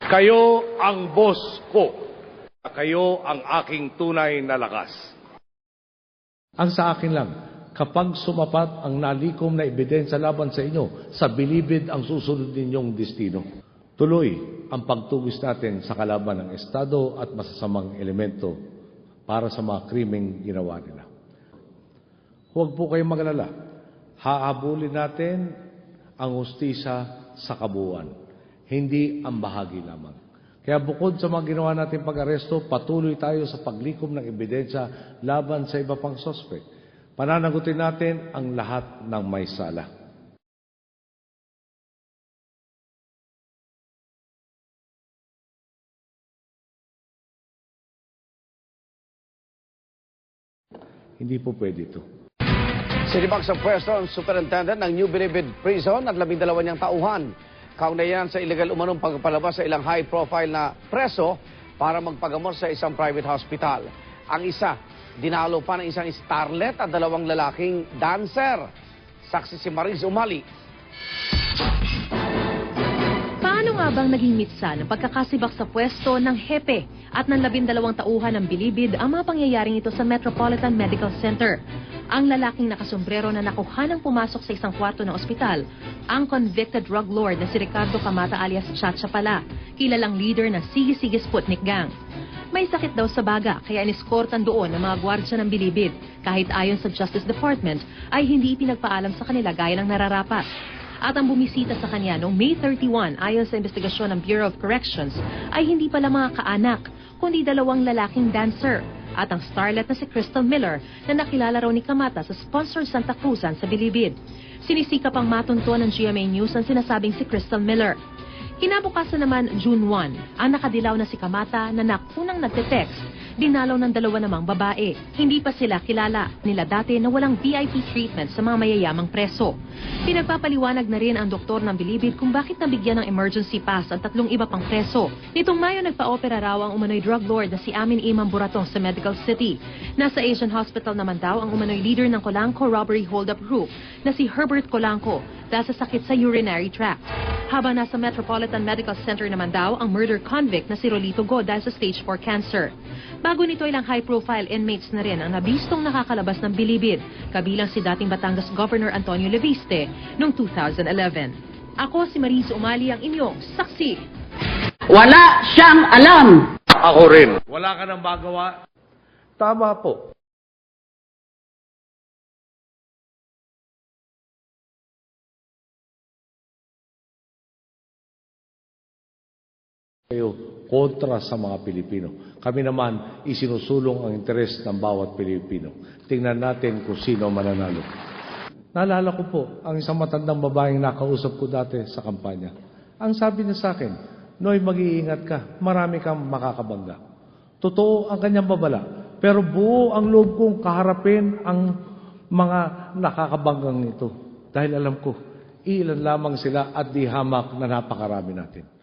Kayo ang boss ko. Kayo ang aking tunay na lakas. Ang sa akin lang, kapag sumapat ang nalikom na ebidensya laban sa inyo, sa bilibid ang susunod ninyong destino. Tuloy ang pagtugis natin sa kalaban ng Estado at masasamang elemento para sa mga krimeng ginawa nila. Huwag po kayong magalala. Hahabulin natin ang hustisya sa kabuuan, hindi ang bahagi lamang. Kaya bukod sa mga ginawa natin pag-aresto, patuloy tayo sa paglikom ng ebidensya laban sa iba pang sospek. Pananagutin natin ang lahat ng may sala. Hindi po pwede ito. Sinibak sa pwesto ang superintendent ng New Bilibid Prison at 12 niyang tauhan. Kaugnayan sa illegal umanong pagpalabas sa ilang high-profile na preso para magpagamot sa isang private hospital. Ang isa, dinalo pa ng isang starlet at 2 lalaking dancer. Saksi si Mariz Umali. Paano nga bang naging mitsa ng pagkakasibak sa pwesto ng hepe at ng 12 tauhan ng Bilibid ang mga pangyayaring ito sa Metropolitan Medical Center? Ang lalaking nakasombrero na nakuha ng pumasok sa isang kwarto ng ospital, ang convicted drug lord na si Ricardo Camata alias Chacha pala, kilalang leader ng Sige-Sige Sputnik Gang. May sakit daw sa baga kaya iniskortan doon ng mga gwardya ng Bilibid kahit ayon sa Justice Department ay hindi pinagpaalam sa kanila gaya ng nararapat. At ang bumisita sa kanya noong May 31 ayon sa investigasyon ng Bureau of Corrections ay hindi pala mga kaanak kundi 2 lalaking dancer at ang starlet na si Crystal Miller na nakilala raw ni Camata sa sponsor Santa Cruzan sa Bilibid. Sinisikap ang matuntuan ng GMA News ang sinasabing si Crystal Miller. Kinabukasan naman, June 1, ang nakadilaw na si Camata na nakunang nagte-text, dinalaw ng 2 namang babae. Hindi pa sila kilala nila dati na walang VIP treatment sa mga mayayamang preso. Pinagpapaliwanag na rin ang doktor ng Bilibid kung bakit nabigyan ng emergency pass ang 3 iba pang preso. Nitong Mayo nagpa-opera raw ang umano'y drug lord na si Amin Imam Burato sa Medical City. Nasa Asian Hospital naman daw ang umano'y leader ng Colanco robbery hold-up group na si Herbert Colanco dahil sa sakit sa urinary tract. Habang nasa Metropolitan Medical Center naman daw ang murder convict na si Rolito Go dahil sa stage 4 cancer. Bago nito ilang high-profile inmates na rin ang nabistong nakakalabas ng Bilibid, kabilang si dating Batangas Governor Antonio Leviste noong 2011. Ako si Mariz Umali ang inyong saksi. Wala siyang alam. Ako rin. Wala ka nang magawa. Tama po. Kayo kontra sa mga Pilipino. Kami naman isinusulong ang interes ng bawat Pilipino. Tingnan natin kung sino mananalo. Naalala ko po ang isang matandang babaeng nakausap ko dati sa kampanya. Ang sabi niya sa akin, Noy, mag-iingat ka, marami kang makakabangga. Totoo ang kanyang babala, pero buo ang loob kong kaharapin ang mga nakakabanggang ito. Dahil alam ko, ilan lamang sila at di hamak na napakarami natin.